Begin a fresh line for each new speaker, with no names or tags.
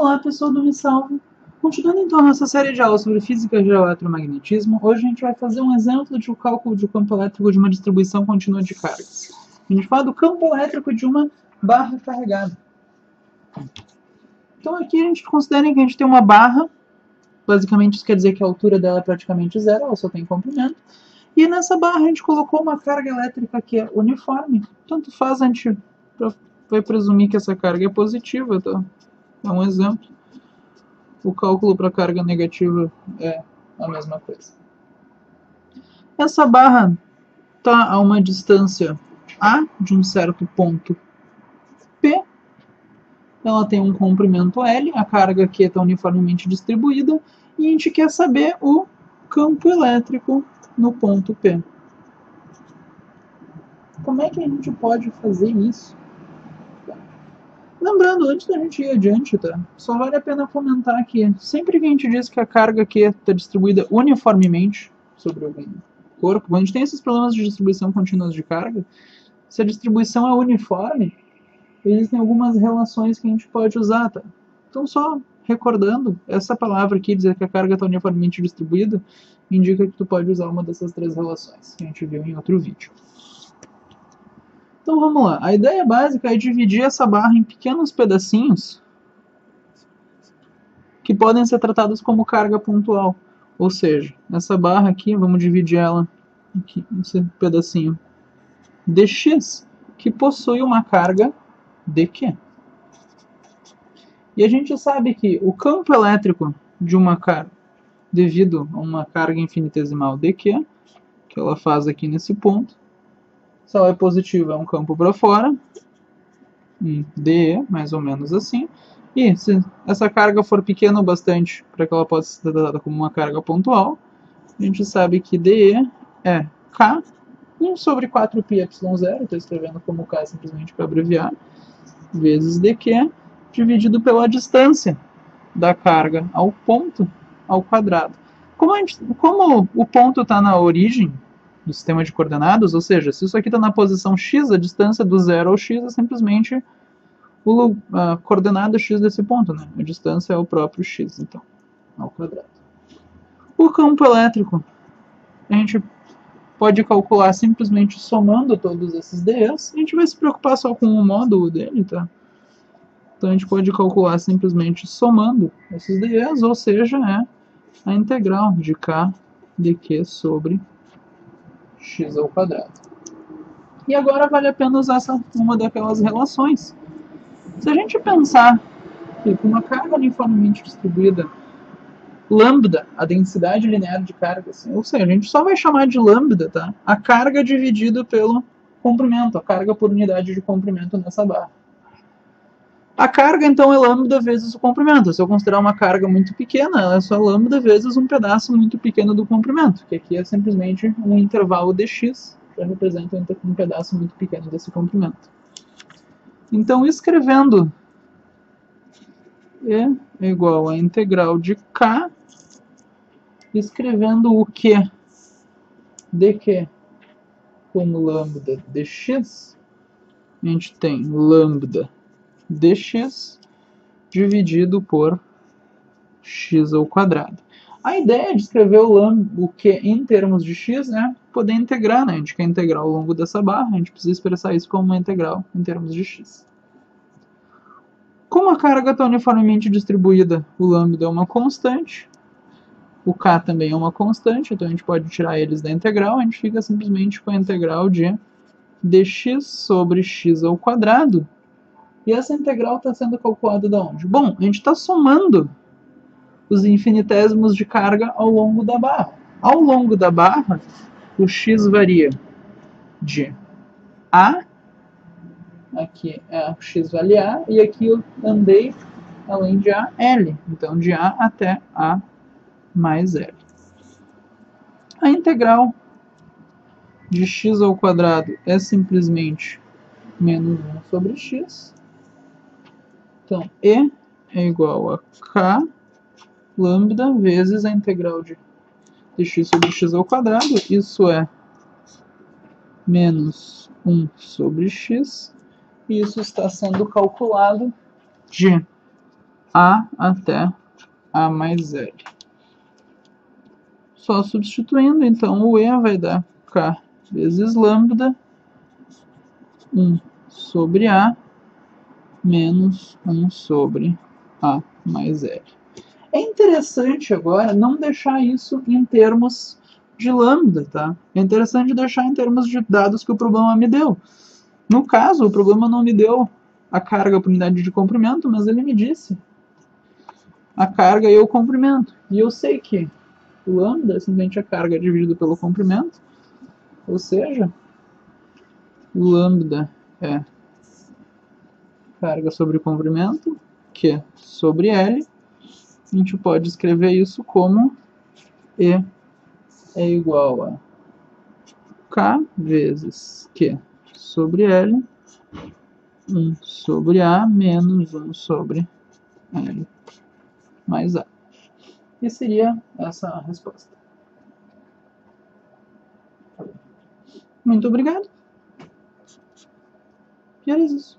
Olá pessoal do Me Salvo! Continuando então a nossa série de aulas sobre física de eletromagnetismo, hoje a gente vai fazer um exemplo de cálculo de campo elétrico de uma distribuição contínua de cargas. A gente fala do campo elétrico de uma barra carregada. Então aqui a gente considera que a gente tem uma barra, basicamente isso quer dizer que a altura dela é praticamente zero, ela só tem comprimento, e nessa barra a gente colocou uma carga elétrica que é uniforme, tanto faz a gente vai presumir que essa carga é positiva, tá? É um exemplo. O cálculo para carga negativa é a mesma coisa. Essa barra está a uma distância A de um certo ponto P. Ela tem um comprimento L, a carga aqui está uniformemente distribuída, e a gente quer saber o campo elétrico no ponto P. Como é que a gente pode fazer isso? Lembrando, antes da gente ir adiante, tá? Só vale a pena comentar que sempre que a gente diz que a carga aqui está distribuída uniformemente sobre o corpo, quando a gente tem esses problemas de distribuição contínua de carga, se a distribuição é uniforme, existem algumas relações que a gente pode usar, tá? Então só recordando, essa palavra aqui, dizer que a carga está uniformemente distribuída, indica que tu pode usar uma dessas três relações que a gente viu em outro vídeo. Então vamos lá, a ideia básica é dividir essa barra em pequenos pedacinhos que podem ser tratados como carga pontual. Ou seja, essa barra aqui, vamos dividir ela aqui, nesse pedacinho dx, que possui uma carga dq. E a gente sabe que o campo elétrico de uma carga, devido a uma carga infinitesimal dq, que ela faz aqui nesse ponto, se ela é positiva, é um campo para fora, dE, mais ou menos assim. E se essa carga for pequena o bastante para que ela possa ser tratada como uma carga pontual, a gente sabe que dE é K, 1 sobre 4πε0, estou escrevendo como K simplesmente para abreviar, vezes dQ, dividido pela distância da carga ao ponto ao quadrado. Como o ponto está na origem do sistema de coordenadas, ou seja, se isso aqui está na posição x, a distância do zero ao x é simplesmente a coordenada x desse ponto, né? A distância é o próprio x, então, ao quadrado. O campo elétrico, a gente pode calcular simplesmente somando todos esses d's, a gente vai se preocupar só com o módulo dele, tá? Então a gente pode calcular simplesmente somando esses d's, ou seja, é a integral de k dq sobre x ao quadrado. E agora vale a pena usar uma daquelas relações. Se a gente pensar que com uma carga uniformemente distribuída, lambda, a densidade linear de carga, assim, ou seja, a gente só vai chamar de lambda, tá? A carga dividida pelo comprimento, a carga por unidade de comprimento nessa barra. A carga, então, é lambda vezes o comprimento. Se eu considerar uma carga muito pequena, ela é só lambda vezes um pedaço muito pequeno do comprimento, que aqui é simplesmente um intervalo dx, que representa um pedaço muito pequeno desse comprimento. Então, escrevendo E é igual a integral de k, escrevendo o que dq como lambda dx, a gente tem lambda dx dividido por x ao quadrado. A ideia de escrever o que em termos de x é poder integrar, né? A gente quer integrar ao longo dessa barra, a gente precisa expressar isso como uma integral em termos de x. Como a carga está uniformemente distribuída, o lambda é uma constante, o k também é uma constante, então a gente pode tirar eles da integral, a gente fica simplesmente com a integral de dx sobre x ao quadrado. E essa integral está sendo calculada de onde? Bom, a gente está somando os infinitésimos de carga ao longo da barra. Ao longo da barra, o x varia de A, aqui é x vale A, e aqui eu andei além de A, L. Então, de A até A mais L. A integral de x ao quadrado é simplesmente menos 1 sobre x. Então, E é igual a K lambda vezes a integral de x sobre x ao quadrado. Isso é menos 1 sobre x. E isso está sendo calculado de A até A mais L. Só substituindo, então, o E vai dar K vezes lambda 1 sobre A menos 1 sobre A mais L. É interessante agora não deixar isso em termos de lambda, tá? É interessante deixar em termos de dados que o problema me deu. No caso, o problema não me deu a carga por unidade de comprimento, mas ele me disse a carga e o comprimento. E eu sei que o lambda é simplesmente a carga dividido pelo comprimento, ou seja, lambda é carga sobre comprimento, Q sobre L. A gente pode escrever isso como E é igual a K vezes Q sobre L, 1 sobre A menos 1 sobre L mais A. E seria essa a resposta. Muito obrigado. E era isso.